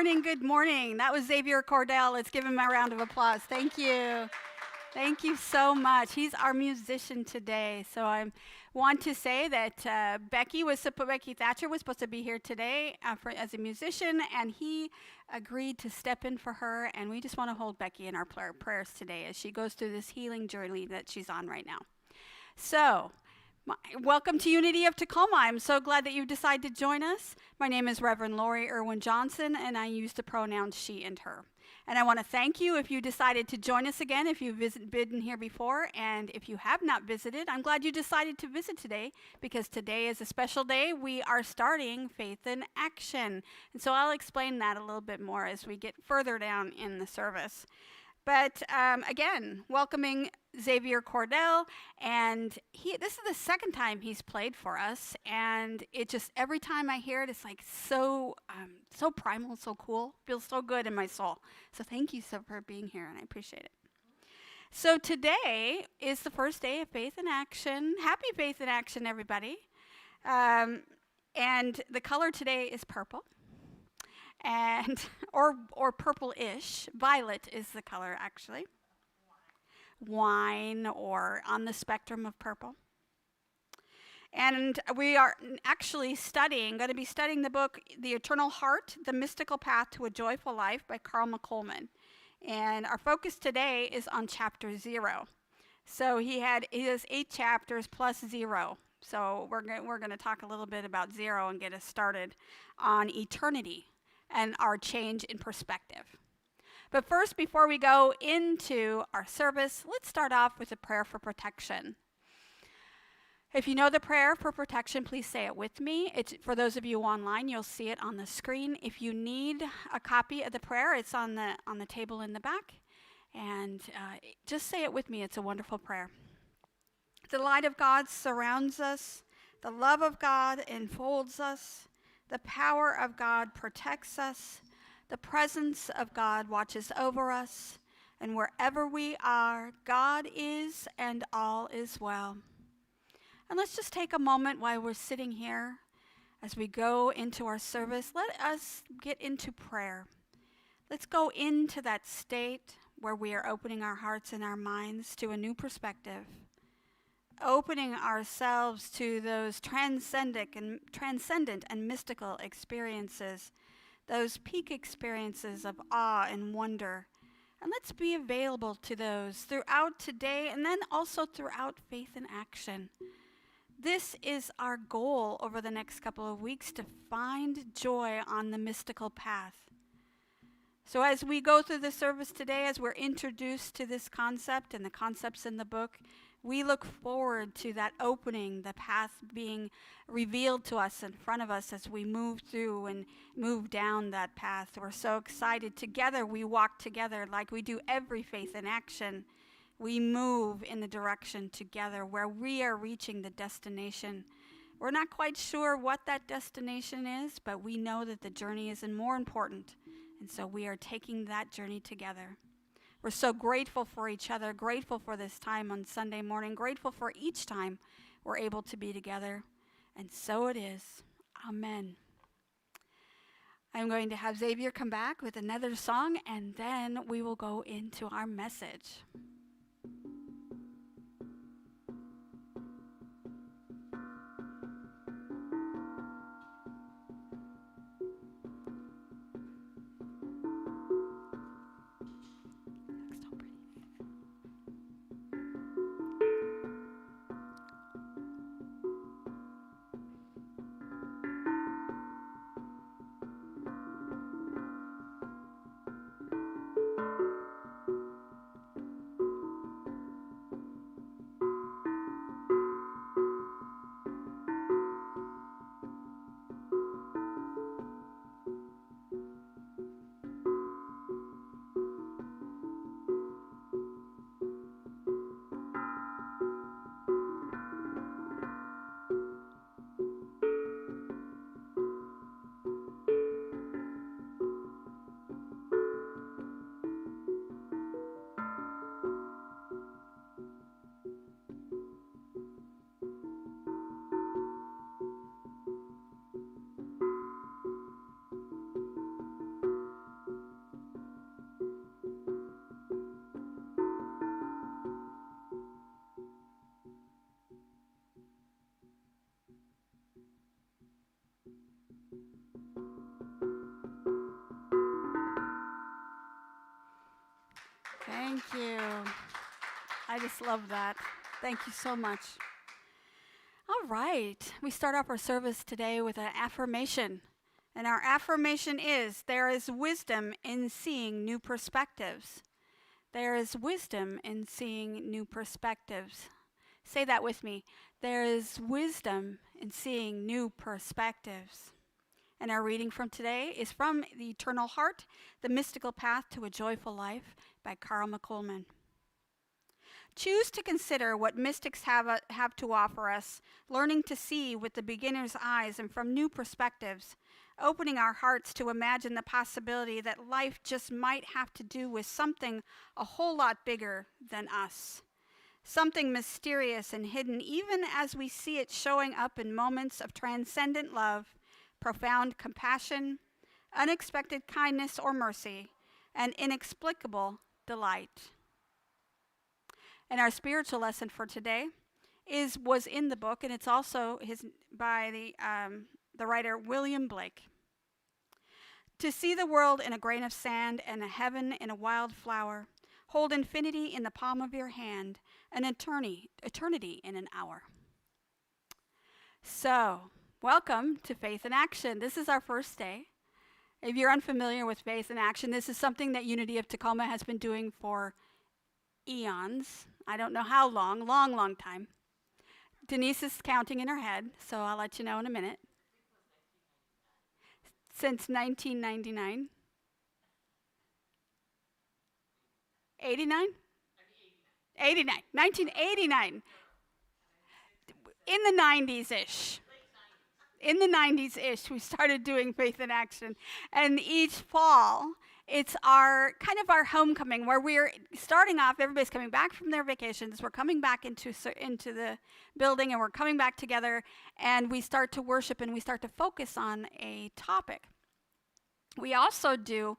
morning, good morning. That was Zavier Cordell. Let's give him a round of applause. Thank you. Thank you so much. He's our musician today. So I want to say that Becky Thatcher was supposed to be here today as a musician, and he agreed to step in for her. And we just want to hold Becky in our prayers today as she goes through this healing journey that she's on right now. So, welcome to Unity of Tacoma. I'm so glad that you decided to join us. My name is Reverend Lori Irwin Johnson, and I use the pronouns she and her. And I want to thank you if you decided to join us again, if you've been here before, and if you have not visited, I'm glad you decided to visit today, because today is a special day. We are starting Faith in Action. And so I'll explain that a little bit more as we get further down in the service. But again, welcoming Zavier Cordell, and this is the second time he's played for us, and it just, every time I hear it, it's like so primal, so cool, feels so good in my soul. So thank you so for being here, and I appreciate it. So today is the first day of Faith in Action. Happy Faith in Action, everybody. And the color today is purple. And or purple-ish. Violet is the color, actually. Wine, or on the spectrum of purple. And we are actually going to be studying the book The Eternal Heart, The Mystical Path to a Joyful Life by Carl McColman. And our focus today is on chapter 0. So he has 8 chapters plus 0. So we're going to talk a little bit about 0 and get us started on eternity and our change in perspective. But first, before we go into our service, let's start off with a prayer for protection. If you know the prayer for protection, please say it with me. It's for those of you online, you'll see it on the screen. If you need a copy of the prayer, it's on the table in the back. And just say it with me. It's a wonderful prayer. The light of God surrounds us. The love of God enfolds us. The power of God protects us. The presence of God watches over us. And wherever we are, God is, and all is well. And let's just take a moment while we're sitting here as we go into our service. Let us get into prayer. Let's go into that state where we are opening our hearts and our minds to a new perspective. Opening ourselves to those transcendent and mystical experiences, those peak experiences of awe and wonder. And let's be available to those throughout today, and then also throughout Faith in Action. This is our goal over the next couple of weeks, to find joy on the mystical path. So as we go through the service today, as we're introduced to this concept and the concepts in the book, we look forward to that opening, the path being revealed to us in front of us as we move through and move down that path. We're so excited. Together, we walk together like we do every Faith in Action. We move in the direction together where we are reaching the destination. We're not quite sure what that destination is, but we know that the journey is more important. And so we are taking that journey together. We're so grateful for each other, grateful for this time on Sunday morning, grateful for each time we're able to be together. And so it is. Amen. I'm going to have Zavier come back with another song, and then we will go into our message. Thank you. I just love that. Thank you so much. All right. We start off our service today with an affirmation. And our affirmation is, there is wisdom in seeing new perspectives. There is wisdom in seeing new perspectives. Say that with me. There is wisdom in seeing new perspectives. And our reading from today is from The Eternal Heart, The Mystical Path to a Joyful Life by Carl McColman. Choose to consider what mystics have to offer us, learning to see with the beginner's eyes and from new perspectives, opening our hearts to imagine the possibility that life just might have to do with something a whole lot bigger than us. Something mysterious and hidden, even as we see it showing up in moments of transcendent love, profound compassion, unexpected kindness or mercy, and inexplicable delight. And our spiritual lesson for today was in the book, and it's also by the writer William Blake. To see the world in a grain of sand and a heaven in a wild flower, hold infinity in the palm of your hand, and eternity in an hour. So, welcome to Faith in Action. This is our first day. If you're unfamiliar with Faith in Action, this is something that Unity of Tacoma has been doing for eons. I don't know how long time. Denise is counting in her head, so I'll let you know in a minute. Since 1999. 89? 89. 1989. In the 90s-ish. In the 90s-ish, we started doing Faith in Action. And each fall, it's our homecoming, where we're starting off, everybody's coming back from their vacations, we're coming back into the building, and we're coming back together, and we start to worship, and we start to focus on a topic. We also do,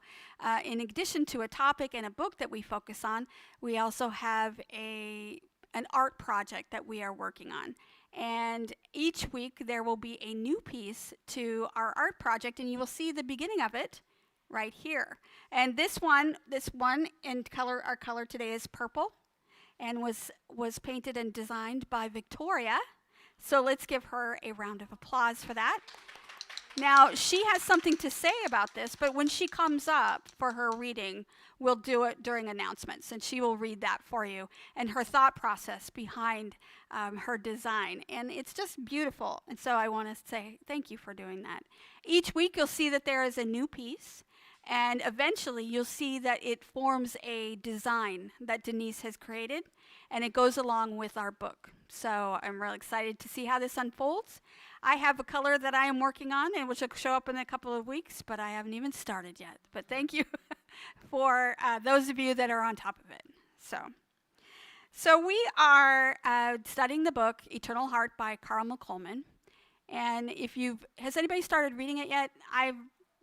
in addition to a topic and a book that we focus on, we also have an art project that we are working on. And each week there will be a new piece to our art project, and you will see the beginning of it right here. And this one in color, our color today is purple, and was painted and designed by Victoria. So let's give her a round of applause for that. Now, she has something to say about this, but when she comes up for her reading, we'll do it during announcements, and she will read that for you, and her thought process behind her design. And it's just beautiful, and so I want to say thank you for doing that. Each week, you'll see that there is a new piece, and eventually, you'll see that it forms a design that Denise has created, and it goes along with our book. So I'm really excited to see how this unfolds. I have a color that I am working on, and which will show up in a couple of weeks, but I haven't even started yet. But thank you for those of you that are on top of it. So we are studying the book Eternal Heart by Carl McColman. And has anybody started reading it yet? I've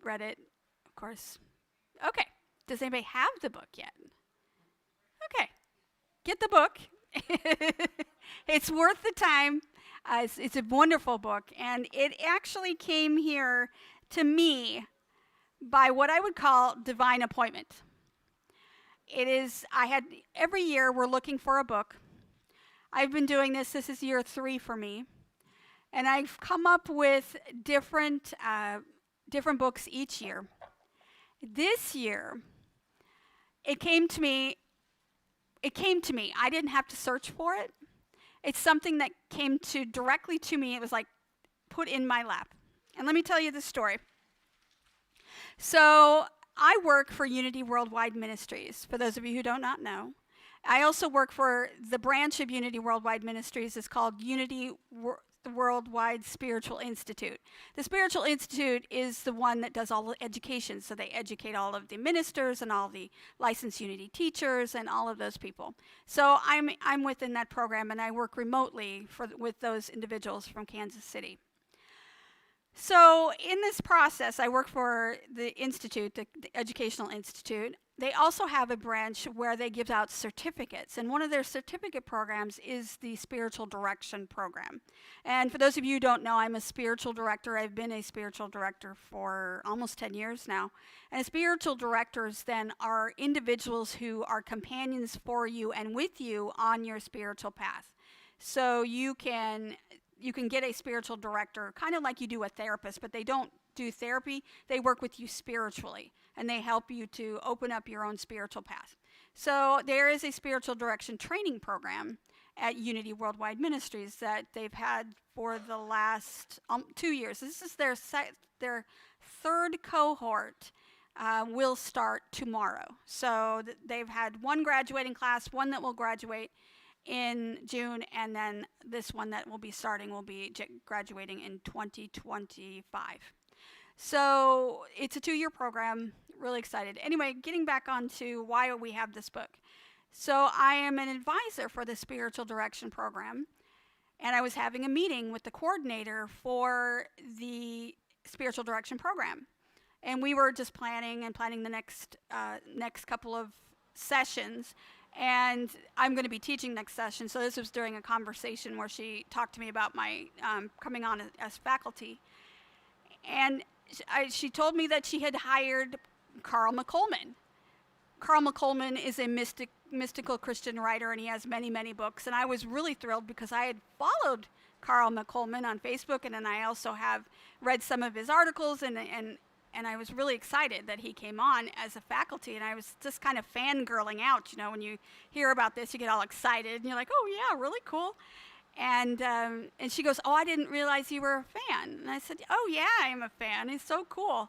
read it, of course. Okay. Does anybody have the book yet? Okay. Get the book. It's worth the time. It's a wonderful book, and it actually came here to me by what I would call divine appointment. Every year we're looking for a book. I've been doing this is year 3 for me, and I've come up with different books each year. This year, it came to me. I didn't have to search for it. It's something that came directly to me. It was like put in my lap. And let me tell you the story. So I work for Unity Worldwide Ministries, for those of you who do not know. I also work for the branch of Unity Worldwide Ministries. It's called Unity Worldwide Spiritual Institute. The Spiritual Institute is the one that does all the education. So they educate all of the ministers and all the licensed Unity teachers and all of those people. So I'm within that program, and I work remotely with those individuals from Kansas City. So in this process, I work for the institute, the Educational Institute. they also have a branch where they give out certificates, and one of their certificate programs is the spiritual direction program. And for those of you who don't know, I'm a spiritual director. I've been a spiritual director for almost 10 years now. And spiritual directors then are individuals who are companions for you and with you on your spiritual path. So you can get a spiritual director, kind of like you do a therapist, but they don't do therapy. They work with you spiritually, and they help you to open up your own spiritual path. So there is a spiritual direction training program at Unity Worldwide Ministries that they've had for the last 2 years. This is their third cohort. Will start tomorrow. So they've had one graduating class, one that will graduate in June, and then this one that will be starting will be graduating in 2025. So it's a 2-year program. Really excited. Anyway, getting back onto why we have this book. So I am an advisor for the spiritual direction program, and I was having a meeting with the coordinator for the spiritual direction program. And we were just planning the next couple of sessions. And I'm going to be teaching next session. So this was during a conversation where she talked to me about my coming on as faculty. And she told me that she had hired Carl McColman. Carl McColman is a mystical Christian writer, and he has many, many books. And I was really thrilled because I had followed Carl McColman on Facebook, and then I also have read some of his articles, and I was really excited that he came on as a faculty, and I was just kind of fangirling out. You know, when you hear about this, you get all excited, and you're like, oh, yeah, really cool. And she goes, oh, I didn't realize you were a fan. And I said, oh, yeah, I'm a fan. He's so cool.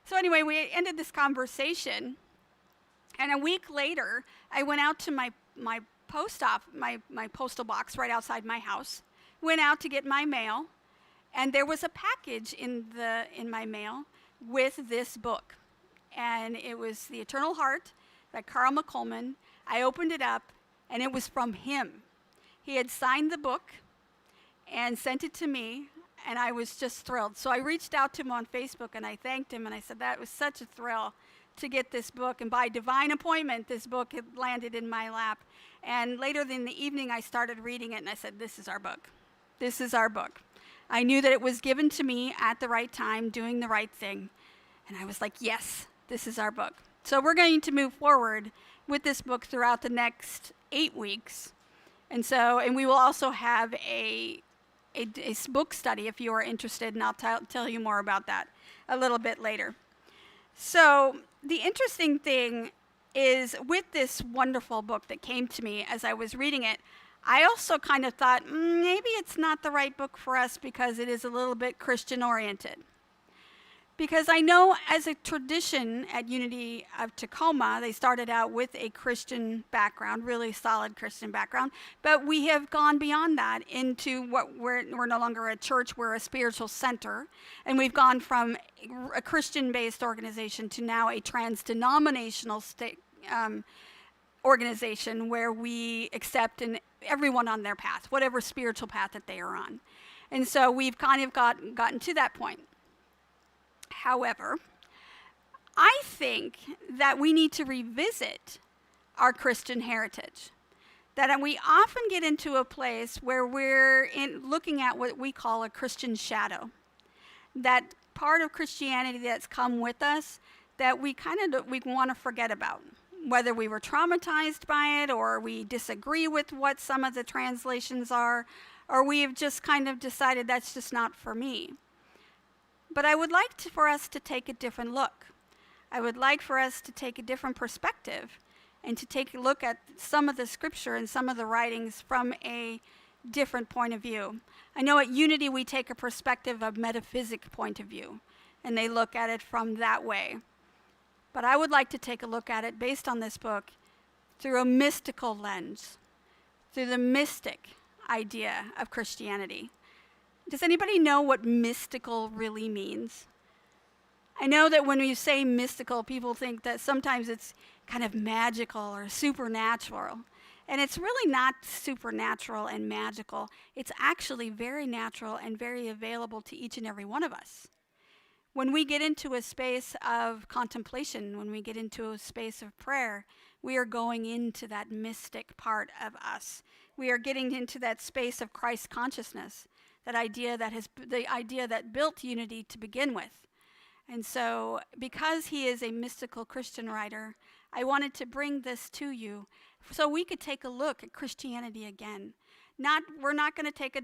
So anyway, we ended this conversation, and a week later, I went out to my postal box right outside my house, went out to get my mail, and there was a package in my mail with this book, and it was The Eternal Heart by Carl McColman. I opened it up, and it was from him. He had signed the book and sent it to me, and I was just thrilled. So I reached out to him on Facebook, and I thanked him, and I said that was such a thrill to get this book, and by divine appointment, this book had landed in my lap. And later in the evening, I started reading it, and I said, this is our book. This is our book. I knew that it was given to me at the right time, doing the right thing. And I was like, yes, this is our book. So we're going to move forward with this book throughout the next 8 weeks. And we will also have a book study if you are interested, and I'll tell you more about that a little bit later. So the interesting thing is, with this wonderful book that came to me as I was reading it, I also kind of thought, maybe it's not the right book for us because it is a little bit Christian-oriented. Because I know as a tradition at Unity of Tacoma, they started out with a Christian background, really solid Christian background, but we have gone beyond that into what we're no longer a church, we're a spiritual center, and we've gone from a Christian-based organization to now a trans-denominational organization where we accept everyone on their path, whatever spiritual path that they are on. And so we've kind of gotten to that point. However, I think that we need to revisit our Christian heritage. That we often get into a place where we're looking at what we call a Christian shadow. That part of Christianity that's come with us that we want to forget about. Whether we were traumatized by it, or we disagree with what some of the translations are, or we have just kind of decided that's just not for me. But I would like for us to take a different look. I would like for us to take a different perspective and to take a look at some of the scripture and some of the writings from a different point of view. I know at Unity we take a perspective of metaphysic point of view, and they look at it from that way. But I would like to take a look at it based on this book through a mystical lens, through the mystic idea of Christianity. Does anybody know what mystical really means? I know that when you say mystical, people think that sometimes it's kind of magical or supernatural. And it's really not supernatural and magical. It's actually very natural and very available to each and every one of us. When we get into a space of contemplation, when we get into a space of prayer, we are going into that mystic part of us. We are getting into that space of Christ consciousness, the idea that built unity to begin with. And so, because he is a mystical Christian writer, I wanted to bring this to you so we could take a look at Christianity again. We're not going to take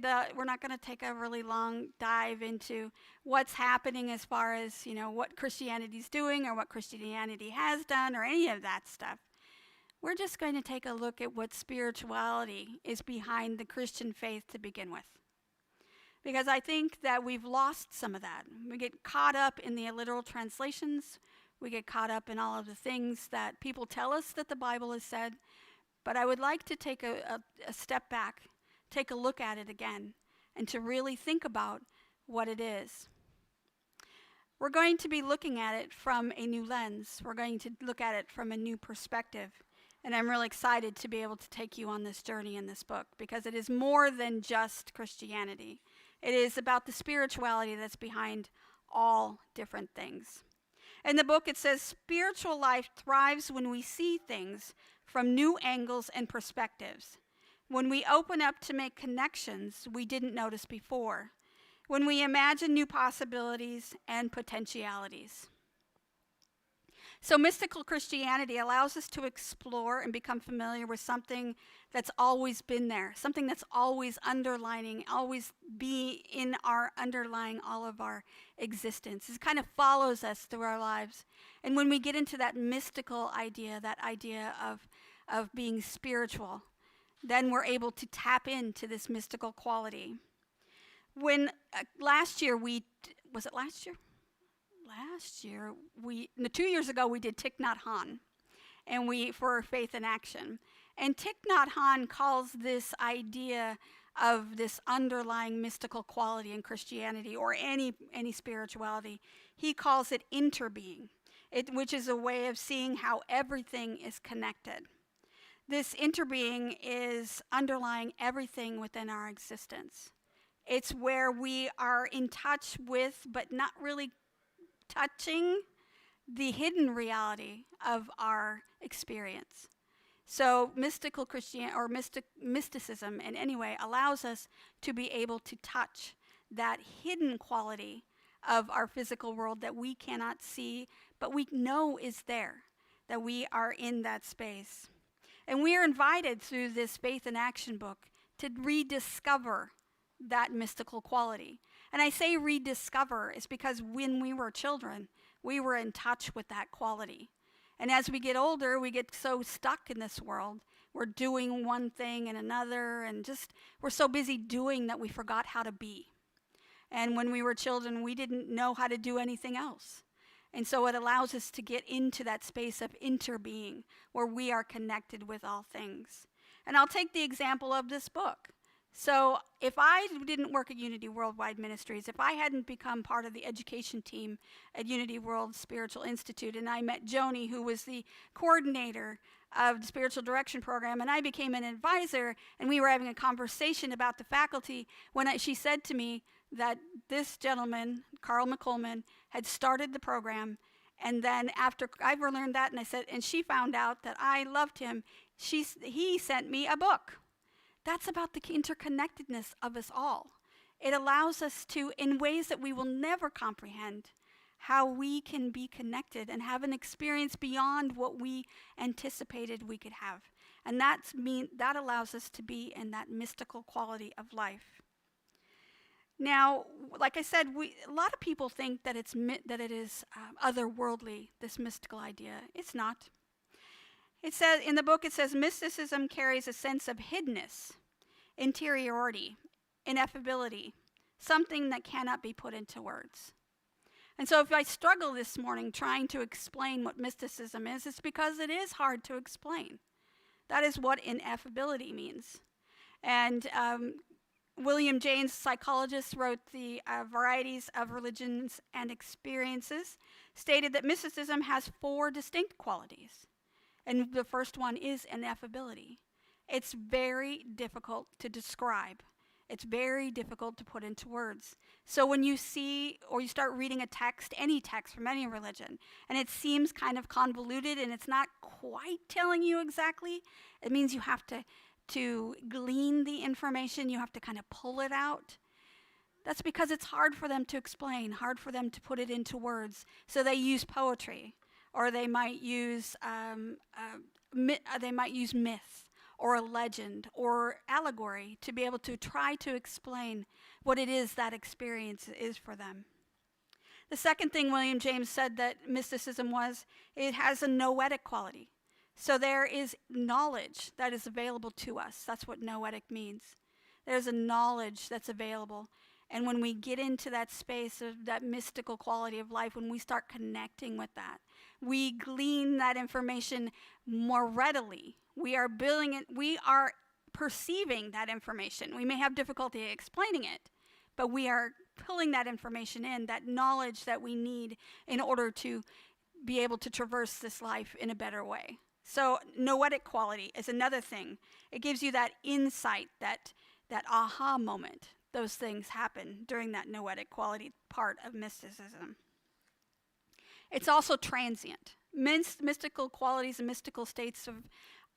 a really long dive into what's happening as far as, what Christianity's doing or what Christianity has done or any of that stuff. We're just going to take a look at what spirituality is behind the Christian faith to begin with. Because I think that we've lost some of that. We get caught up in the literal translations. We get caught up in all of the things that people tell us that the Bible has said. But I would like to take a step back, take a look at it again, and to really think about what it is. We're going to be looking at it from a new lens. We're going to look at it from a new perspective. And I'm really excited to be able to take you on this journey in this book, because it is more than just Christianity. It is about the spirituality that's behind all different things. In the book, it says, spiritual life thrives when we see things from new angles and perspectives. When we open up to make connections we didn't notice before. When we imagine new possibilities and potentialities. So mystical Christianity allows us to explore and become familiar with something that's always been there, something that's always underlying all of our existence. It kind of follows us through our lives. And when we get into that mystical idea, that idea of being spiritual, then we're able to tap into this mystical quality. When last year, 2 years ago, we did Thich Nhat Hanh, and for Faith in Action. And Thich Nhat Hanh calls this idea of this underlying mystical quality in Christianity or any spirituality, he calls it interbeing, which is a way of seeing how everything is connected. This interbeing is underlying everything within our existence. It's where we are in touch with, but not really touching, the hidden reality of our experience. So mystical Christianity or mysticism in any way allows us to be able to touch that hidden quality of our physical world that we cannot see, but we know is there, that we are in that space. And we are invited through this Faith in Action book to rediscover that mystical quality. And I say rediscover is because when we were children, we were in touch with that quality. And as we get older, we get so stuck in this world. We're doing one thing and another, and we're so busy doing that we forgot how to be. And when we were children, we didn't know how to do anything else. And so it allows us to get into that space of interbeing, where we are connected with all things. And I'll take the example of this book. So if I didn't work at Unity Worldwide Ministries, if I hadn't become part of the education team at Unity World Spiritual Institute, and I met Joni, who was the coordinator of the Spiritual Direction Program, and I became an advisor, and we were having a conversation about the faculty, she said to me that this gentleman, Carl McColeman, had started the program, and then after I learned that, and she found out that I loved him, he sent me a book. That's about the interconnectedness of us all. It allows us to, in ways that we will never comprehend, how we can be connected and have an experience beyond what we anticipated we could have. And that allows us to be in that mystical quality of life. Now, like I said, a lot of people think that it is otherworldly, this mystical idea. It's not. It says in the book, mysticism carries a sense of hiddenness, interiority, ineffability, something that cannot be put into words. And so if I struggle this morning trying to explain what mysticism is, it's because it is hard to explain. That is what ineffability means. And William James, psychologist, wrote the Varieties of Religions and Experiences, stated that mysticism has 4 distinct qualities. And the first one is ineffability. It's very difficult to describe. It's very difficult to put into words. So when you see or you start reading a text, any text from any religion, and it seems kind of convoluted and it's not quite telling you exactly, it means you have to glean the information, you have to kind of pull it out. That's because it's hard for them to explain, hard for them to put it into words. So they use poetry, or they might use myth, or a legend, or allegory to be able to try to explain what it is that experience is for them. The second thing William James said that mysticism was, it has a noetic quality. So there is knowledge that is available to us. That's what noetic means. There's a knowledge that's available. And when we get into that space of that mystical quality of life, when we start connecting with that, we glean that information more readily. We are building it, we are perceiving that information. We may have difficulty explaining it, but we are pulling that information in, that knowledge that we need in order to be able to traverse this life in a better way. So noetic quality is another thing. It gives you that insight, that aha moment. Those things happen during that noetic quality part of mysticism. It's also transient. Mystical qualities and mystical states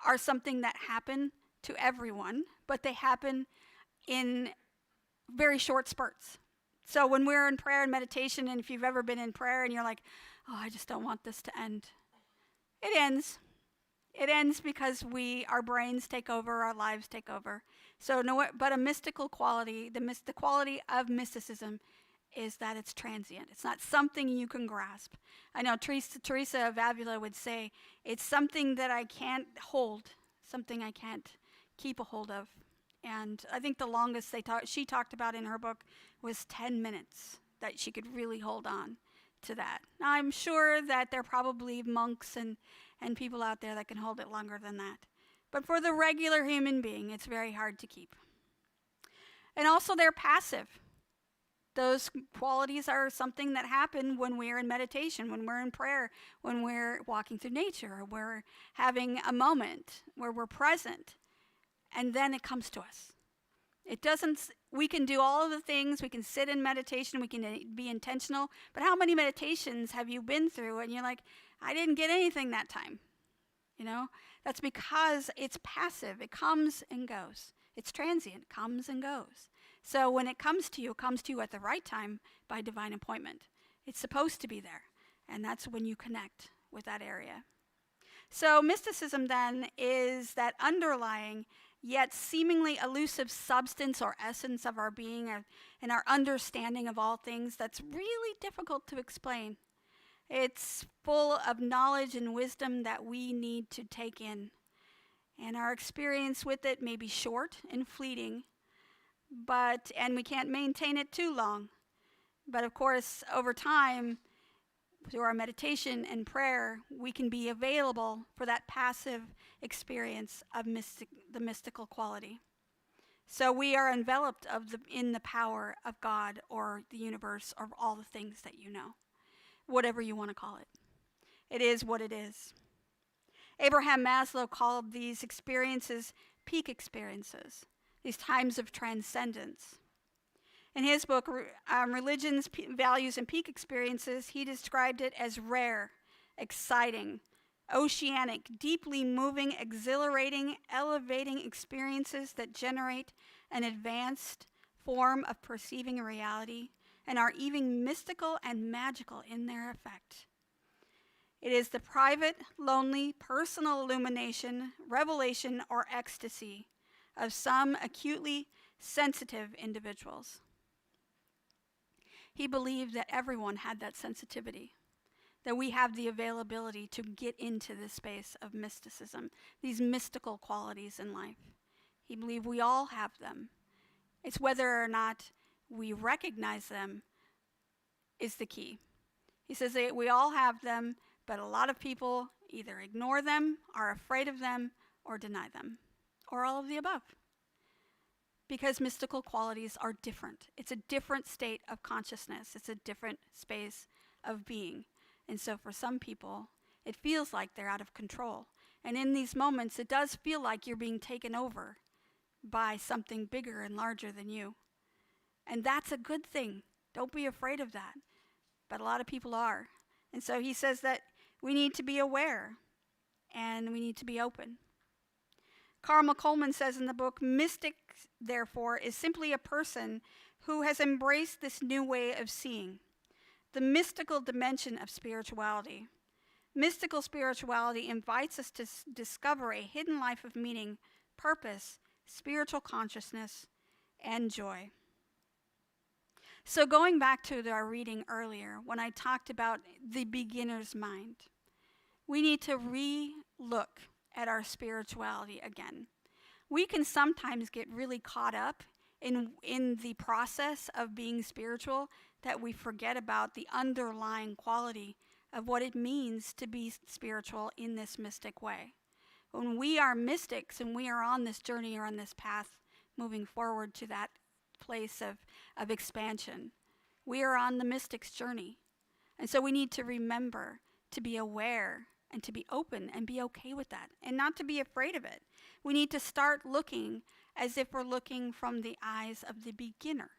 are something that happen to everyone, but they happen in very short spurts. So when we're in prayer and meditation, and if you've ever been in prayer and you're like, oh, I just don't want this to end. It ends. It ends because our brains take over, our lives take over. So but a mystical quality, the quality of mysticism is that it's transient. It's not something you can grasp. I know Teresa of Avila would say, it's something that I can't hold, something I can't keep a hold of. And I think the longest she talked about in her book was 10 minutes that she could really hold on to that. Now, I'm sure that there are probably monks and people out there that can hold it longer than that. But for the regular human being, it's very hard to keep. And also they're passive. Those qualities are something that happen when we're in meditation, when we're in prayer, when we're walking through nature, or we're having a moment where we're present, and then it comes to us. We can do all of the things, we can sit in meditation, we can be intentional, but how many meditations have you been through and you're like, I didn't get anything that time? That's because it's passive. It comes and goes. It's transient, comes and goes. So when it comes to you at the right time by divine appointment. It's supposed to be there, and that's when you connect with that area. So mysticism then is that underlying yet seemingly elusive substance or essence of our being and our understanding of all things that's really difficult to explain. It's full of knowledge and wisdom that we need to take in. And our experience with it may be short and fleeting, and we can't maintain it too long. But of course, over time, through our meditation and prayer, we can be available for that passive experience of the mystical quality. So we are enveloped in the power of God or the universe or all the things that you know. Whatever you want to call it. It is what it is. Abraham Maslow called these experiences peak experiences, these times of transcendence. In his book, Religions, Values, and Peak Experiences, he described it as rare, exciting, oceanic, deeply moving, exhilarating, elevating experiences that generate an advanced form of perceiving reality and are even mystical and magical in their effect. It is the private, lonely, personal illumination, revelation, or ecstasy of some acutely sensitive individuals. He believed that everyone had that sensitivity, that we have the availability to get into this space of mysticism, these mystical qualities in life. He believed we all have them. It's whether or not we recognize them is the key. He says that we all have them, but a lot of people either ignore them, are afraid of them, or deny them, or all of the above. Because mystical qualities are different. It's a different state of consciousness. It's a different space of being. And so for some people, it feels like they're out of control. And in these moments, it does feel like you're being taken over by something bigger and larger than you. And that's a good thing. Don't be afraid of that. But a lot of people are. And so he says that we need to be aware and we need to be open. Carl Coleman says in the book, mystic, therefore, is simply a person who has embraced this new way of seeing, the mystical dimension of spirituality. Mystical spirituality invites us to discover a hidden life of meaning, purpose, spiritual consciousness, and joy. So going back to our reading earlier, when I talked about the beginner's mind, we need to re-look at our spirituality again. We can sometimes get really caught up in the process of being spiritual that we forget about the underlying quality of what it means to be spiritual in this mystic way. When we are mystics and we are on this journey or on this path moving forward to that place of expansion, we are on the mystic's journey. And so we need to remember to be aware and to be open and be okay with that and not to be afraid of it. We need to start looking as if we're looking from the eyes of the beginner.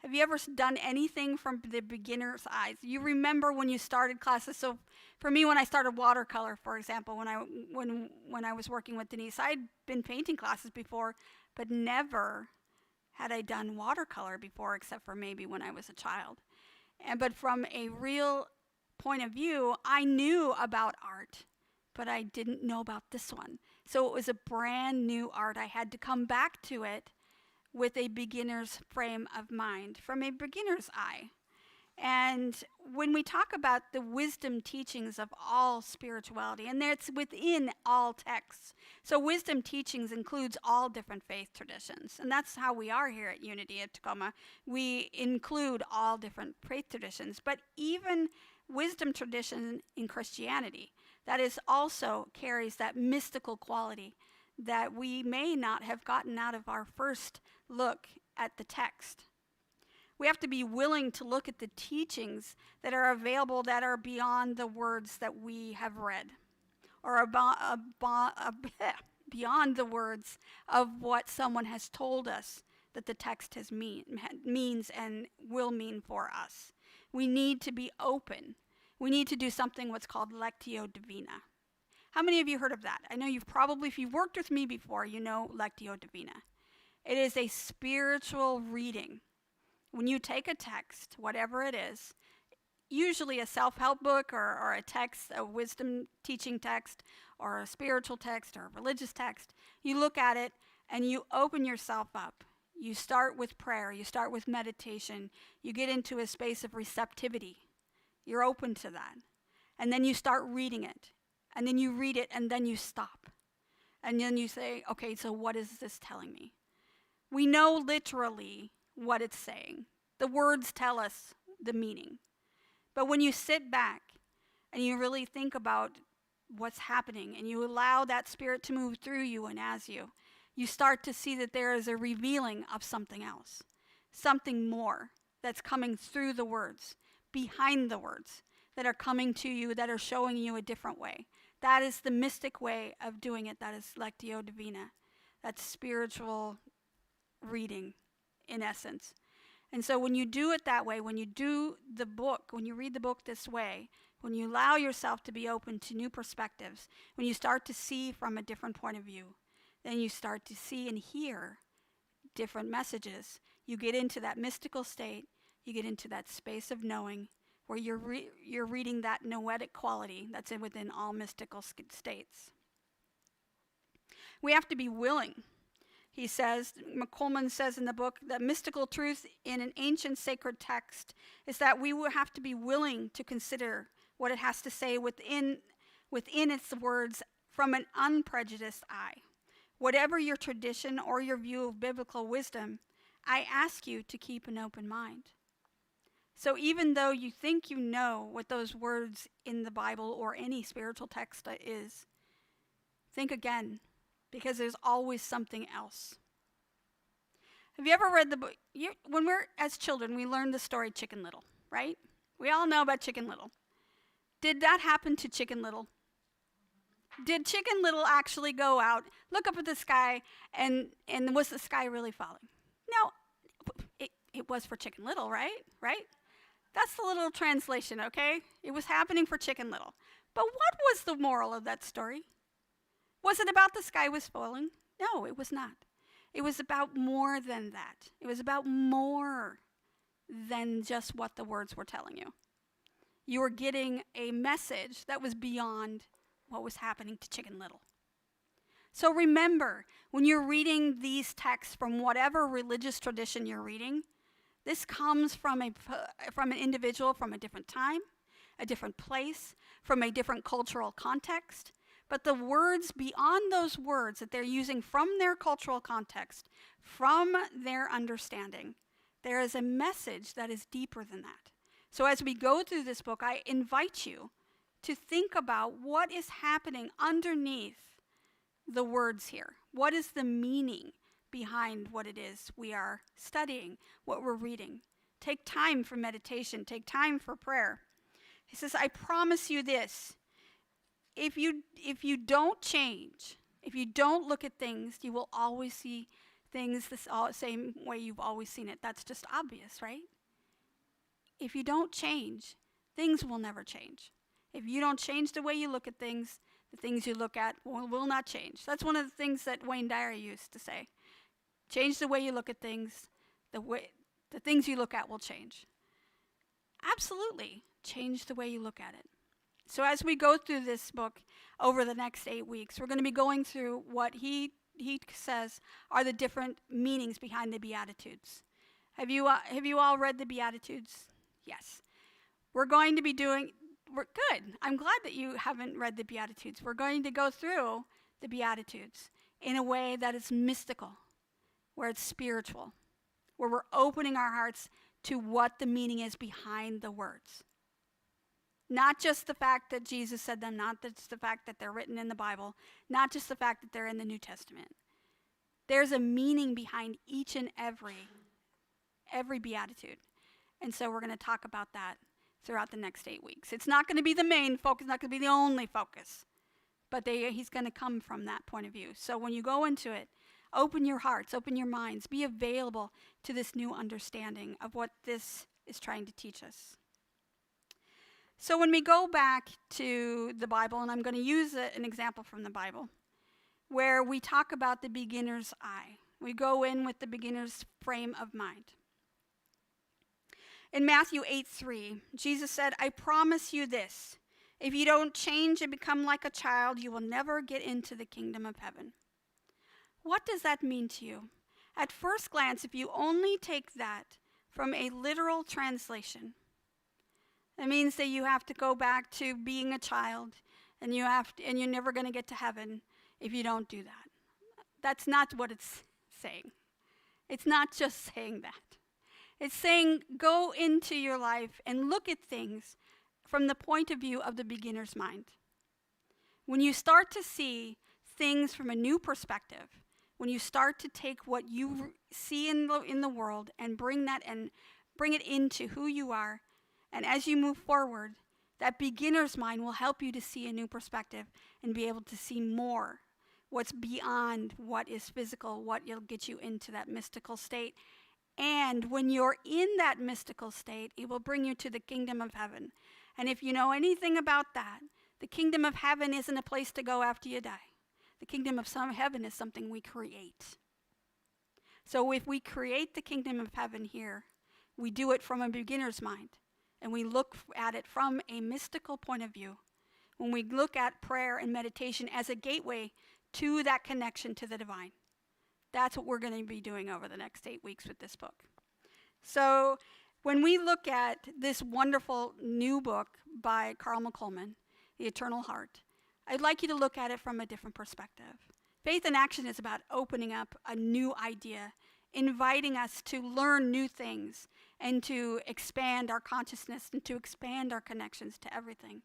Have you ever done anything from the beginner's eyes? You remember when you started classes. So for me, when I started watercolor, for example, when I was working with Denise, I'd been painting classes before, but never had I done watercolor before, except for maybe when I was a child. But from a real point of view, I knew about art, but I didn't know about this one. So it was a brand new art. I had to come back to it with a beginner's frame of mind, from a beginner's eye. And when we talk about the wisdom teachings of all spirituality, and it's within all texts. So wisdom teachings includes all different faith traditions. And that's how we are here at Unity at Tacoma. We include all different faith traditions, but even wisdom tradition in Christianity, that is also carries that mystical quality that we may not have gotten out of our first look at the text. We have to be willing to look at the teachings that are available that are beyond the words that we have read, or beyond the words of what someone has told us that the text means and will mean for us. We need to be open. We need to do something what's called Lectio Divina. How many of you heard of that? I know if you've worked with me before, you know Lectio Divina. It is a spiritual reading. When you take a text, whatever it is, usually a self-help book or a text, a wisdom teaching text, or a spiritual text, or a religious text, you look at it and you open yourself up. You start with prayer, you start with meditation, you get into a space of receptivity. You're open to that. And then you start reading it. And then you read it and then you stop. And then you say, okay, so what is this telling me? We know literally what it's saying. The words tell us the meaning. But when you sit back and you really think about what's happening and you allow that spirit to move through you and as you, you start to see that there is a revealing of something else, something more that's coming through the words, behind the words, that are coming to you, that are showing you a different way. That is the mystic way of doing it. That is Lectio Divina. That's spiritual reading, in essence. And so when you do it that way, when you do the book, when you read the book this way, when you allow yourself to be open to new perspectives, when you start to see from a different point of view, then you start to see and hear different messages. You get into that mystical state. You get into that space of knowing, where you're reading that noetic quality that's within all mystical states. We have to be willing. He says, McColman says in the book, that mystical truth in an ancient sacred text is that we will have to be willing to consider what it has to say within its words from an unprejudiced eye. Whatever your tradition or your view of biblical wisdom, I ask you to keep an open mind. So even though you think you know what those words in the Bible or any spiritual text is, think again, because there's always something else. Have you ever read the book? When we're as children, we learned the story Chicken Little, right? We all know about Chicken Little. Did that happen to Chicken Little? Did Chicken Little actually go out, look up at the sky, and was the sky really falling? No, it was for Chicken Little, right? Right? That's the little translation, okay? It was happening for Chicken Little. But what was the moral of that story? Was it about the sky was falling? No, it was not. It was about more than that. It was about more than just what the words were telling you. You were getting a message that was beyond what was happening to Chicken Little. So remember, when you're reading these texts from whatever religious tradition you're reading, this comes from an individual from a different time, a different place, from a different cultural context. But the words beyond those words that they're using from their cultural context, from their understanding, there is a message that is deeper than that. So as we go through this book, I invite you to think about what is happening underneath the words here. What is the meaning behind what it is we are studying, what we're reading? Take time for meditation. Take time for prayer. He says, I promise you this. If you don't change, if you don't look at things, you will always see things the same way you've always seen it. That's just obvious, right? If you don't change, things will never change. If you don't change the way you look at things, the things you look at will not change. That's one of the things that Wayne Dyer used to say. Change the way you look at things, the things you look at will change. Absolutely, change the way you look at it. So as we go through this book over the next 8 weeks, we're going to be going through what he says are the different meanings behind the Beatitudes. Have you all read the Beatitudes? Yes. We're good. I'm glad that you haven't read the Beatitudes. We're going to go through the Beatitudes in a way that is mystical, where it's spiritual, where we're opening our hearts to what the meaning is behind the words. Not just the fact that Jesus said them, not just the fact that they're written in the Bible, not just the fact that they're in the New Testament. There's a meaning behind each and every beatitude. And so we're going to talk about that throughout the next 8 weeks. It's not going to be the main focus, not going to be the only focus, but he's going to come from that point of view. So when you go into it, open your hearts, open your minds, be available to this new understanding of what this is trying to teach us. So when we go back to the Bible, and I'm going to use an example from the Bible, where we talk about the beginner's eye. We go in with the beginner's frame of mind. In Matthew 8:3, Jesus said, I promise you this, if you don't change and become like a child, you will never get into the kingdom of heaven. What does that mean to you? At first glance, if you only take that from a literal translation, that means that you have to go back to being a child, and you're never going to get to heaven if you don't do that. That's not what it's saying. It's not just saying that. It's saying go into your life and look at things from the point of view of the beginner's mind. When you start to see things from a new perspective, when you start to take what you see in the world and bring it into who you are, and as you move forward, that beginner's mind will help you to see a new perspective and be able to see more, what's beyond what is physical, what will get you into that mystical state. And when you're in that mystical state, it will bring you to the kingdom of heaven. And if you know anything about that, the kingdom of heaven isn't a place to go after you die. The kingdom of heaven is something we create. So if we create the kingdom of heaven here, we do it from a beginner's mind. And we look at it from a mystical point of view. When we look at prayer and meditation as a gateway to that connection to the divine. That's what we're going to be doing over the next 8 weeks with this book. So when we look at this wonderful new book by Carl McColman, The Eternal Heart, I'd like you to look at it from a different perspective. Faith in action is about opening up a new idea, inviting us to learn new things and to expand our consciousness and to expand our connections to everything.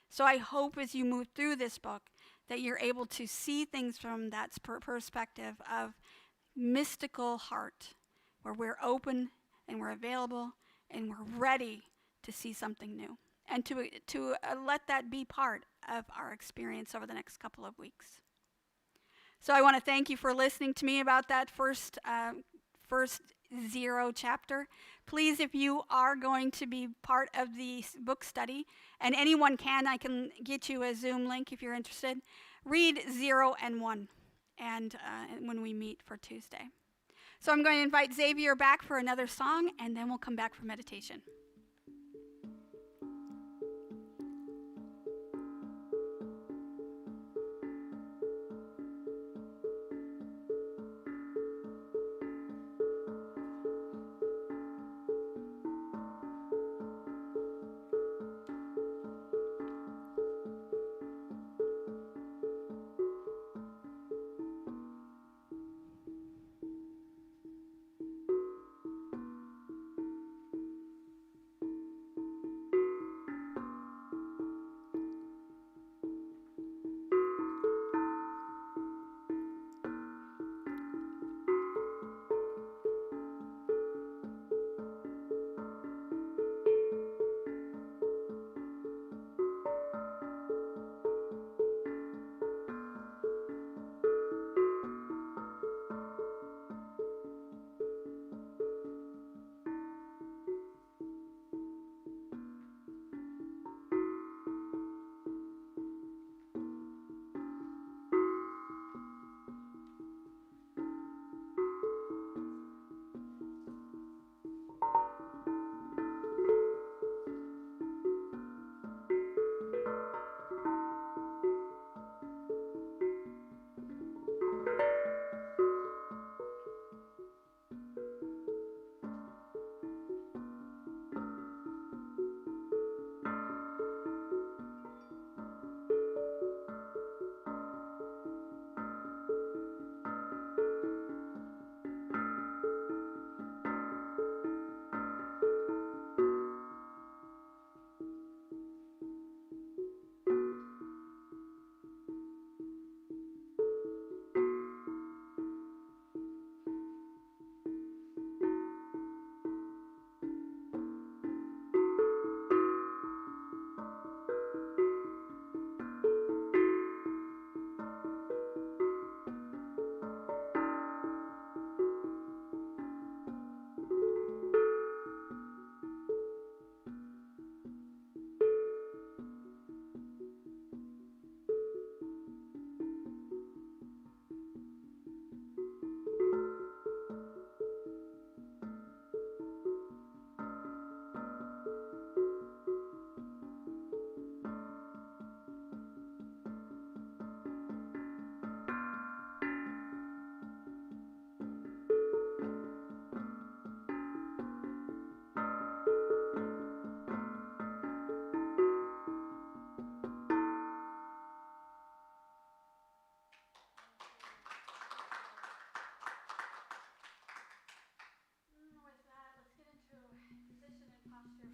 So I hope as you move through this book that you're able to see things from that perspective of mystical heart, where we're open and we're available and we're ready to see something new. And to let that be part of our experience over the next couple of weeks. So I want to thank you for listening to me about that first zero chapter. Please, if you are going to be part of the book study, and anyone can, I can get you a Zoom link if you're interested, read 0 and 1 and when we meet for Tuesday. So I'm going to invite Zavier back for another song, and then we'll come back for meditation.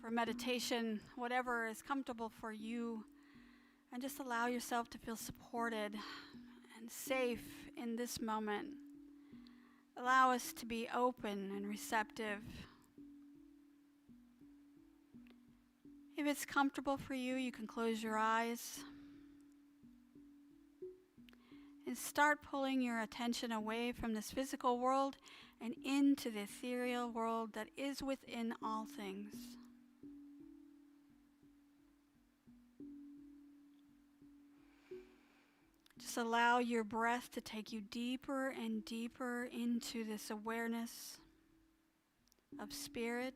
For meditation, whatever is comfortable for you, and just allow yourself to feel supported and safe in this moment. Allow us to be open and receptive. If it's comfortable for you, you can close your eyes and start pulling your attention away from this physical world and into the ethereal world that is within all things. Just allow your breath to take you deeper and deeper into this awareness of spirit,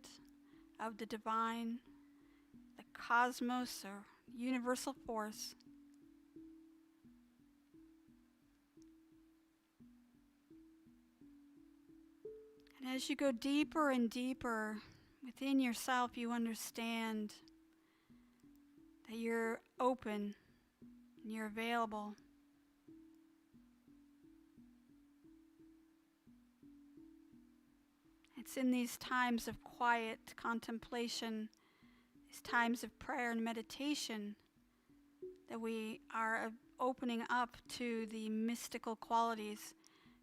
of the divine, the cosmos or universal force. And as you go deeper and deeper within yourself, you understand that you're open and you're available. It's in these times of quiet contemplation, these times of prayer and meditation, that we are opening up to the mystical qualities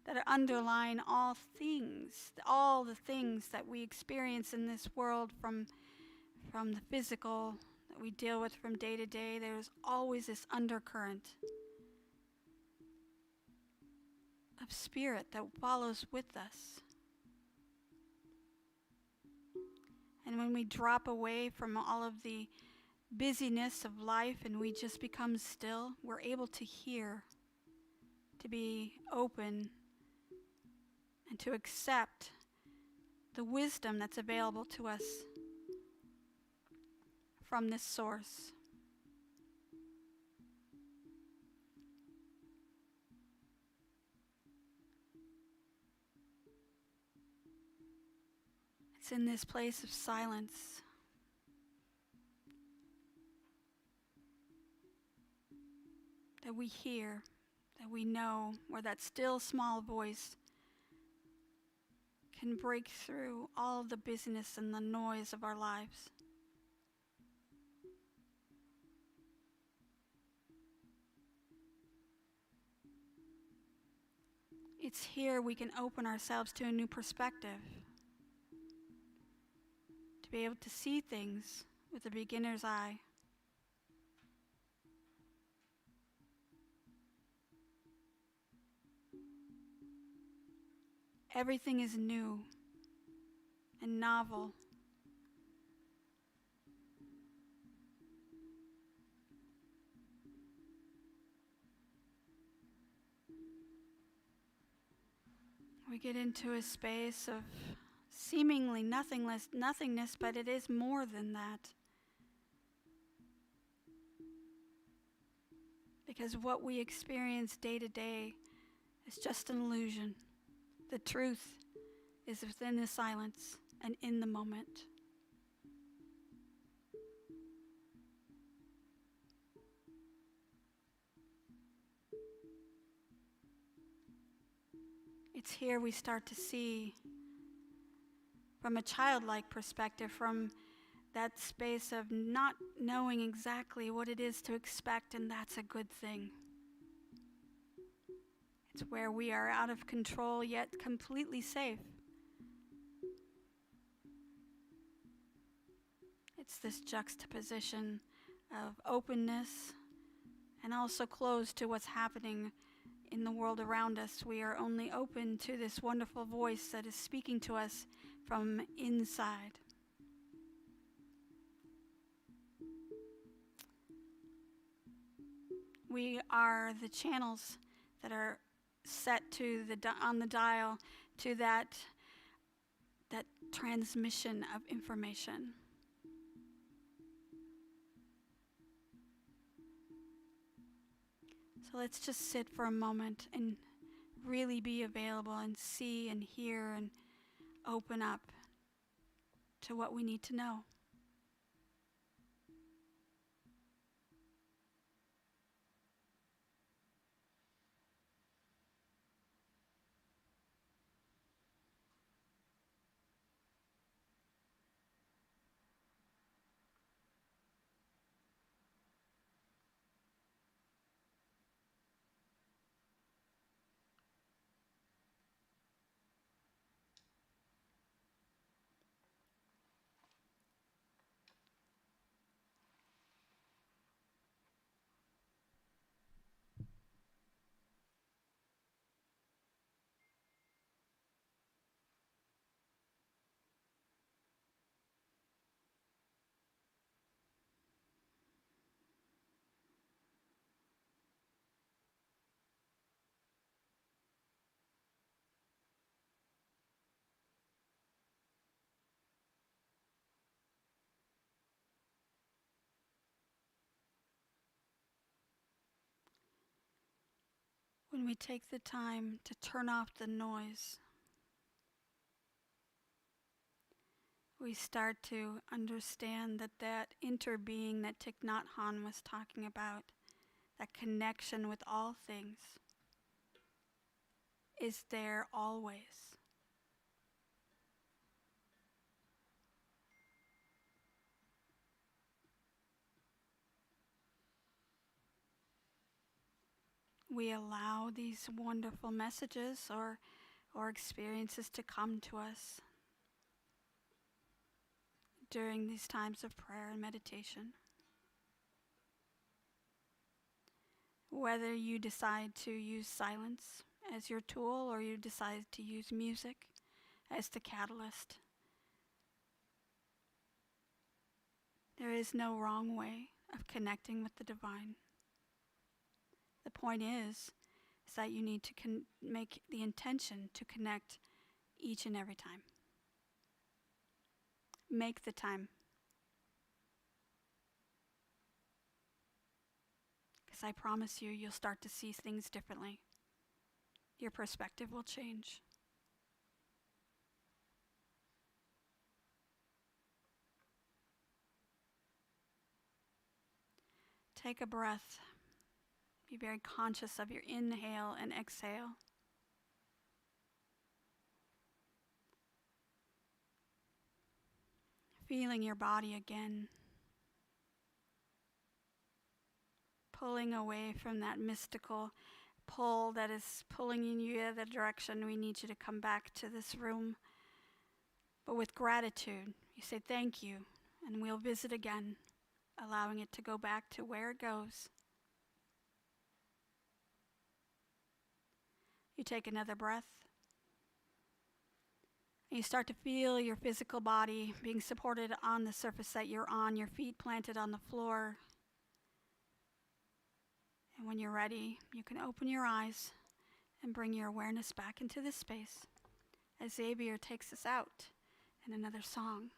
that are underlying all the things that we experience in this world, from the physical, that we deal with from day to day, there's always this undercurrent of spirit that follows with us. And when we drop away from all of the busyness of life and we just become still, we're able to hear, to be open, and to accept the wisdom that's available to us from this source. It's in this place of silence that we hear, that we know, where that still small voice can break through all the busyness and the noise of our lives. It's here we can open ourselves to a new perspective, to be able to see things with a beginner's eye. Everything is new and novel. We get into a space of seemingly nothingness, but it is more than that. Because what we experience day to day is just an illusion. The truth is within the silence and in the moment. It's here we start to see from a childlike perspective, from that space of not knowing exactly what it is to expect, and that's a good thing. It's where we are out of control yet completely safe. It's this juxtaposition of openness and also closed to what's happening in the world around us. We are only open to this wonderful voice that is speaking to us from inside. We are the channels that are set to on the dial to that transmission of information. So let's just sit for a moment and really be available and see and hear and open up to what we need to know. When we take the time to turn off the noise, we start to understand that interbeing that Thich Nhat Hanh was talking about, that connection with all things, is there always. We allow these wonderful messages or experiences to come to us during these times of prayer and meditation. Whether you decide to use silence as your tool or you decide to use music as the catalyst, there is no wrong way of connecting with the divine. The point is that you need to make the intention to connect each and every time. Make the time. Because I promise you, you'll start to see things differently. Your perspective will change. Take a breath. Be very conscious of your inhale and exhale. Feeling your body again. Pulling away from that mystical pull that is pulling in you the direction. We need you to come back to this room. But with gratitude, you say thank you, and we'll visit again, allowing it to go back to where it goes. You take another breath. And you start to feel your physical body being supported on the surface that you're on, your feet planted on the floor. And when you're ready, you can open your eyes and bring your awareness back into this space as Zavier takes us out in another song.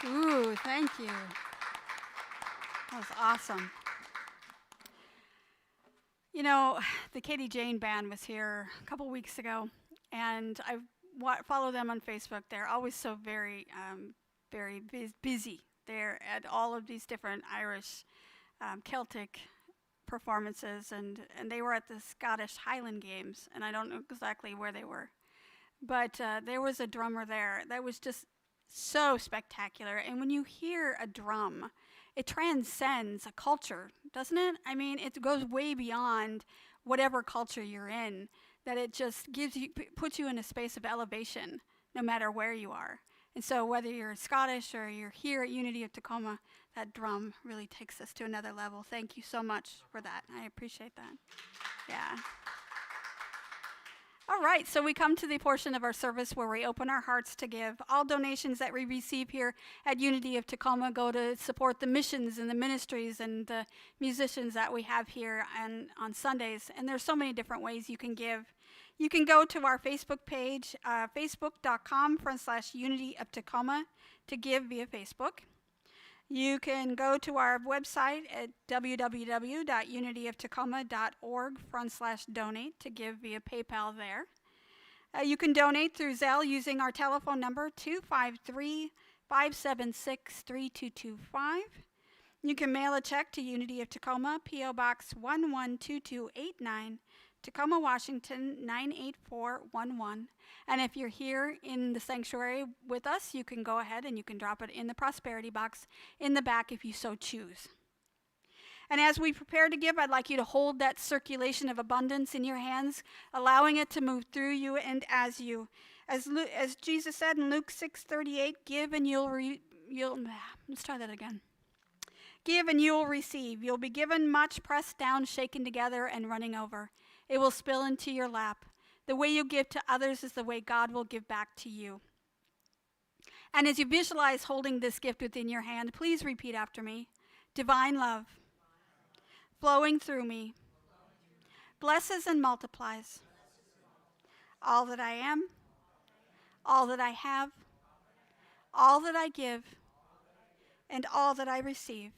Ooh, thank you. That was awesome. You know, the Katie Jane band was here a couple weeks ago, and I follow them on Facebook. They're always so very, busy. They're at all of these different Irish, Celtic performances, and they were at the Scottish Highland Games, and I don't know exactly where they were. But there was a drummer there that was just so spectacular. And when you hear a drum, it transcends a culture, doesn't it? I mean, it goes way beyond whatever culture you're in, that it just puts you in a space of elevation, no matter where you are. And so whether you're Scottish or you're here at Unity of Tacoma, that drum really takes us to another level. Thank you so much for that. I appreciate that. Yeah. All right, so we come to the portion of our service where we open our hearts to give. All donations that we receive here at Unity of Tacoma go to support the missions and the ministries and the musicians that we have here on Sundays. And there's so many different ways you can give. You can go to our Facebook page, facebook.com/Unity of Tacoma, to give via Facebook. You can go to our website at www.unityoftacoma.org/donate to give via PayPal there. You can donate through Zelle using our telephone number 253-576-3225. You can mail a check to Unity of Tacoma, P.O. Box 112289, Tacoma, Washington 98411. And if you're here in the sanctuary with us, you can go ahead and you can drop it in the prosperity box in the back if you so choose. And as we prepare to give, I'd like you to hold that circulation of abundance in your hands, allowing it to move through you and as you. As Jesus said in Luke 6:38, give and let's try that again. Give and you will receive. You'll be given much, pressed down, shaken together, and running over. It will spill into your lap. The way you give to others is the way God will give back to you. And as you visualize holding this gift within your hand, please repeat after me. Divine love flowing through me blesses and multiplies all that I am, all that I have, all that I give, and all that I receive.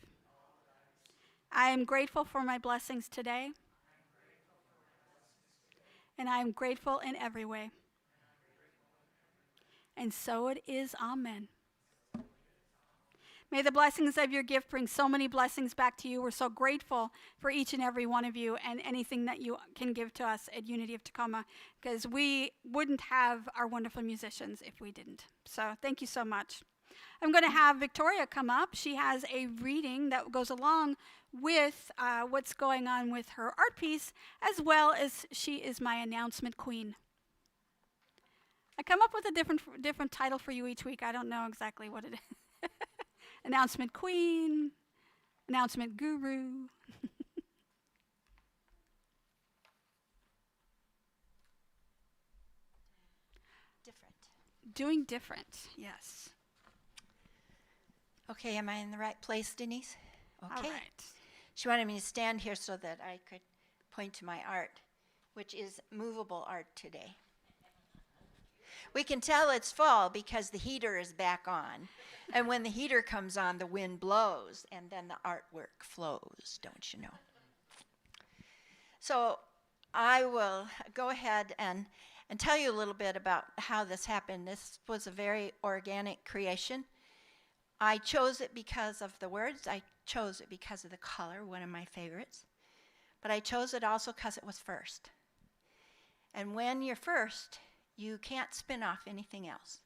I am grateful for my blessings today, and I am grateful in every way. And so it is. Amen. May the blessings of your gift bring so many blessings back to you. We're so grateful for each and every one of you and anything that you can give to us at Unity of Tacoma, because we wouldn't have our wonderful musicians if we didn't. So thank you so much. I'm going to have Victoria come up. She has a reading that goes along with what's going on with her art piece, as well as she is my announcement queen. I come up with a different title for you each week. I don't know exactly what it is. Announcement queen, announcement guru. Different. Doing different, yes. Okay, am I in the right place, Denise? Okay. All right. She wanted me to stand here so that I could point to my art, which is movable art today. We can tell it's fall because the heater is back on. And when the heater comes on, the wind blows, and then the artwork flows, don't you know? So I will go ahead and tell you a little bit about how this happened. This was a very organic creation. I chose it because of the words. I chose it because of the color, one of my favorites. But I chose it also because it was first. And when you're first, you can't spin off anything else.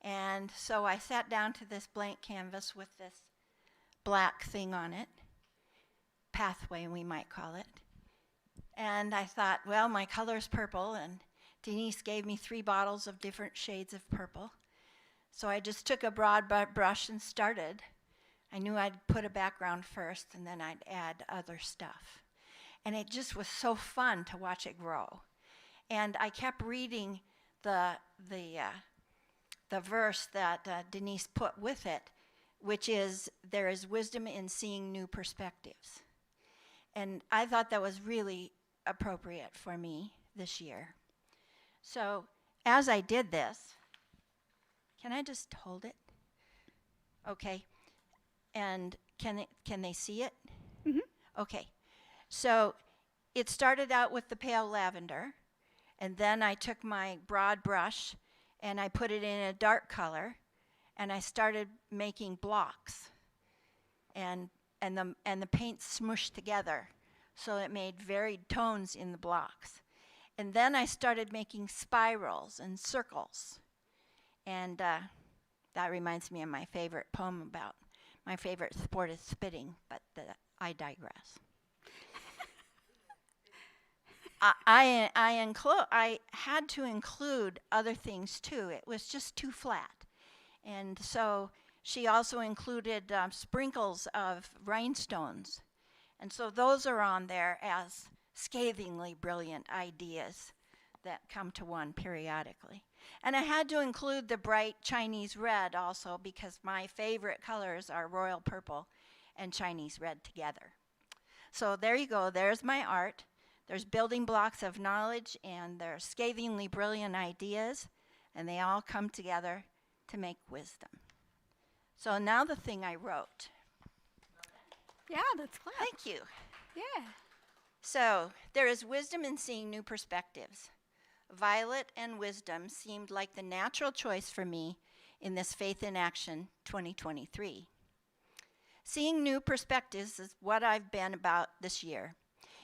And so I sat down to this blank canvas with this black thing on it, pathway we might call it. And I thought, well, my color is purple, and Denise gave me 3 bottles of different shades of purple. So I just took a broad brush and started. I knew I'd put a background first, and then I'd add other stuff. And it just was so fun to watch it grow. And I kept reading the verse that Denise put with it, which is, there is wisdom in seeing new perspectives. And I thought that was really appropriate for me this year. So as I did this, can I just hold it? Okay. And can they see it? Mm-hmm. Okay. So it started out with the pale lavender. And then I took my broad brush and I put it in a dark color, and I started making blocks. And the paint smushed together so it made varied tones in the blocks. And then I started making spirals and circles. And that reminds me of my favorite poem about my favorite sport is spitting, but I digress. I had to include other things too. It was just too flat. And so she also included sprinkles of rhinestones. And so those are on there as scathingly brilliant ideas that come to one periodically. And I had to include the bright Chinese red also because my favorite colors are royal purple and Chinese red together. So there you go, there's my art. There's building blocks of knowledge and there's scathingly brilliant ideas, and they all come together to make wisdom. So now the thing I wrote. Yeah, that's clap. Thank you. Yeah. So there is wisdom in seeing new perspectives. Violet and wisdom seemed like the natural choice for me in this Faith in Action 2023. Seeing new perspectives is what I've been about this year.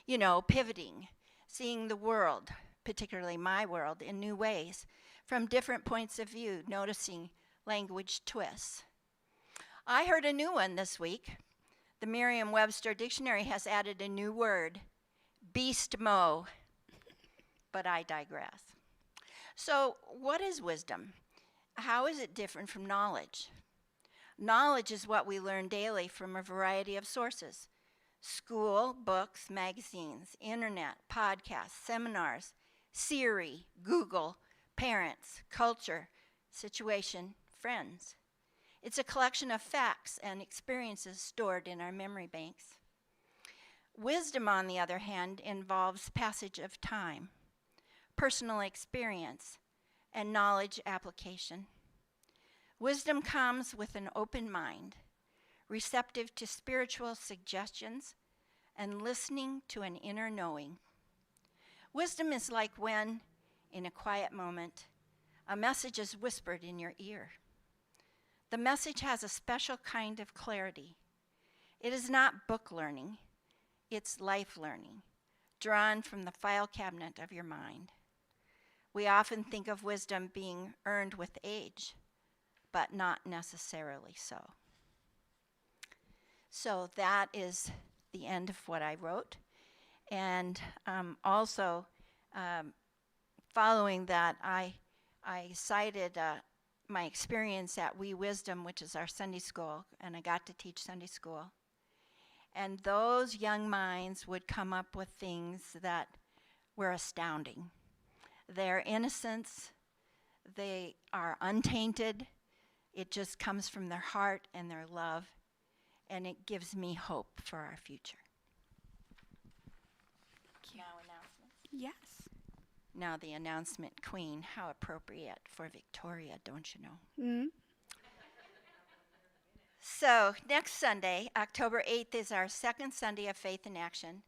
You know, pivoting, seeing the world, particularly my world, in new ways, from different points of view, noticing language twists. I heard a new one this week. The Merriam-Webster Dictionary has added a new word, beast-mo, but I digress. So, what is wisdom? How is it different from knowledge? Knowledge is what we learn daily from a variety of sources. School, books, magazines, internet, podcasts, seminars, Siri, Google, parents, culture, situation, friends. It's a collection of facts and experiences stored in our memory banks. Wisdom, on the other hand, involves passage of time, personal experience, and knowledge application. Wisdom comes with an open mind, receptive to spiritual suggestions, and listening to an inner knowing. Wisdom is like when, in a quiet moment, a message is whispered in your ear. The message has a special kind of clarity. It is not book learning, it's life learning, drawn from the file cabinet of your mind. We often think of wisdom being earned with age, but not necessarily so. So that is the end of what I wrote. And also, following that, I cited my experience at We Wisdom, which is our Sunday school, and I got to teach Sunday school. And those young minds would come up with things that were astounding. Their innocence, they are untainted. It just comes from their heart and their love, and it gives me hope for our future. Now announcements. Yes. Now the announcement queen, how appropriate for Victoria, don't you know? Mm-hmm. So next Sunday, October 8th, is our second Sunday of Faith in Action,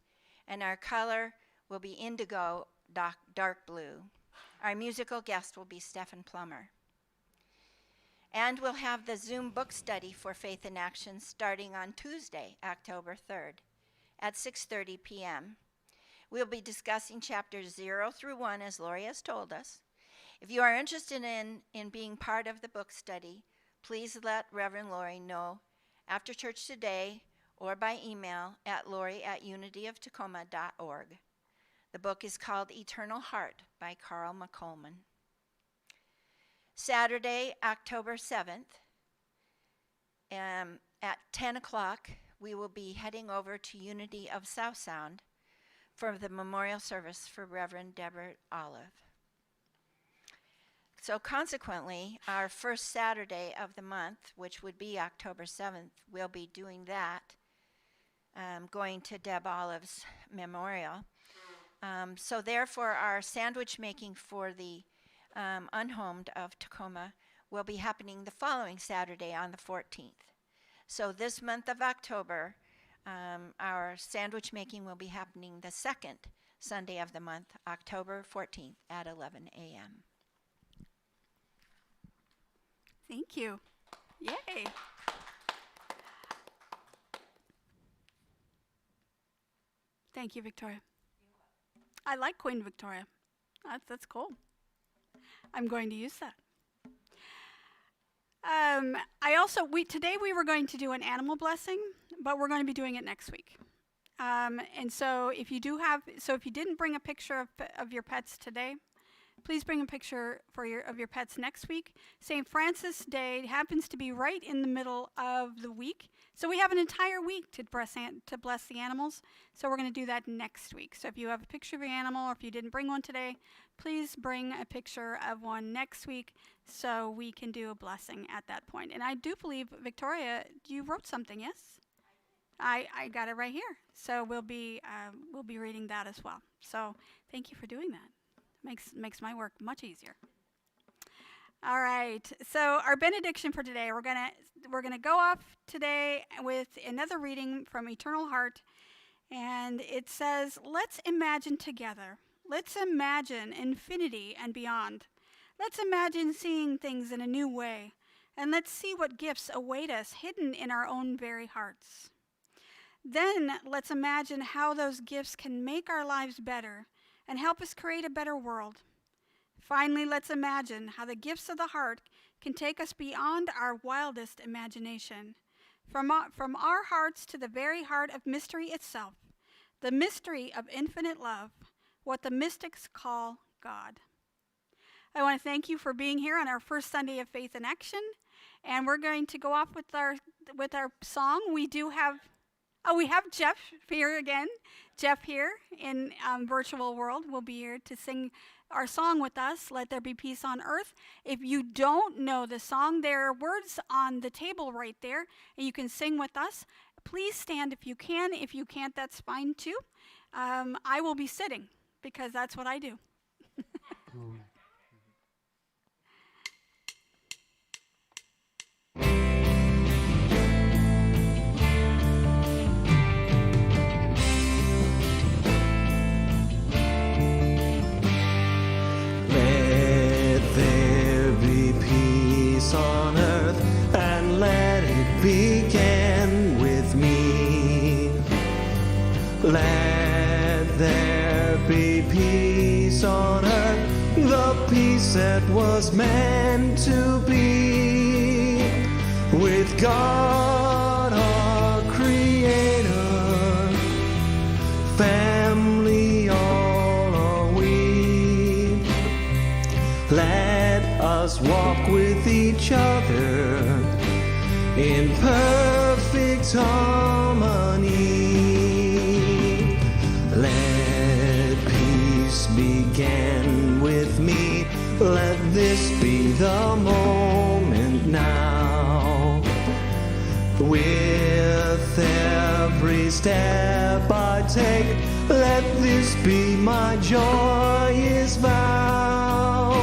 and our color will be indigo, dark blue. Our musical guest will be Stephen Plummer. And we'll have the Zoom book study for Faith in Action starting on Tuesday, October 3rd at 6:30 p.m. We'll be discussing chapters 0 through 1, as Lori has told us. If you are interested in being part of the book study, please let Reverend Lori know after church today or by email at lori@unityoftacoma.org. The book is called Eternal Heart by Carl McColman. Saturday, October 7th, at 10 o'clock, we will be heading over to Unity of South Sound for the memorial service for Reverend Deborah Olive. So consequently, our first Saturday of the month, which would be October 7th, we'll be doing that, going to Deb Olive's memorial. So therefore, our sandwich making for the unhomed of Tacoma will be happening the following Saturday on the 14th. So this month of October, our sandwich making will be happening the second Sunday of the month, October 14th at 11 a.m. Thank you. Yay. Thank you, Victoria. I like Queen Victoria. That's cool. I'm going to use that. Today we were going to do an animal blessing, but we're going to be doing it next week. And so if you didn't bring a picture of your pets today, please bring a picture of your pets next week. St. Francis Day happens to be right in the middle of the week, so we have an entire week to bless the animals. So we're going to do that next week. So if you have a picture of your animal, or if you didn't bring one today, please bring a picture of one next week so we can do a blessing at that point. And I do believe, Victoria, you wrote something, yes? I got it right here. So we'll be reading that as well. So thank you for doing that. Makes my work much easier. All right. So our benediction for today, we're gonna go off today with another reading from Eternal Heart, and it says, "Let's imagine together. Let's imagine infinity and beyond. Let's imagine seeing things in a new way, and let's see what gifts await us hidden in our own very hearts. Then let's imagine how those gifts can make our lives better and help us create a better world. Finally, let's imagine how the gifts of the heart can take us beyond our wildest imagination, from our hearts to the very heart of mystery itself, the mystery of infinite love, what the mystics call God." I want to thank you for being here on our first Sunday of Faith in Action, and we're going to go off with our song. We have Jeff here again. Jeff here in virtual world will be here to sing our song with us, "Let There Be Peace on Earth." If you don't know the song, there are words on the table right there, and you can sing with us. Please stand if you can. If you can't, that's fine too. I will be sitting because that's what I do. On earth, and let it begin with me. Let there be peace on earth, the peace that was meant to be, with God our Creator, family all are we. Let us walk with each other in perfect harmony. Let peace begin with me. Let this be the moment now. With every step I take, let this be my joyous vow,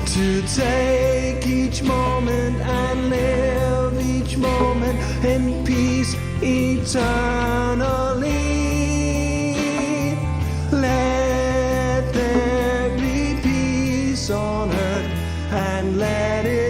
to take each moment and live each moment in peace eternally. Let there be peace on earth, and let it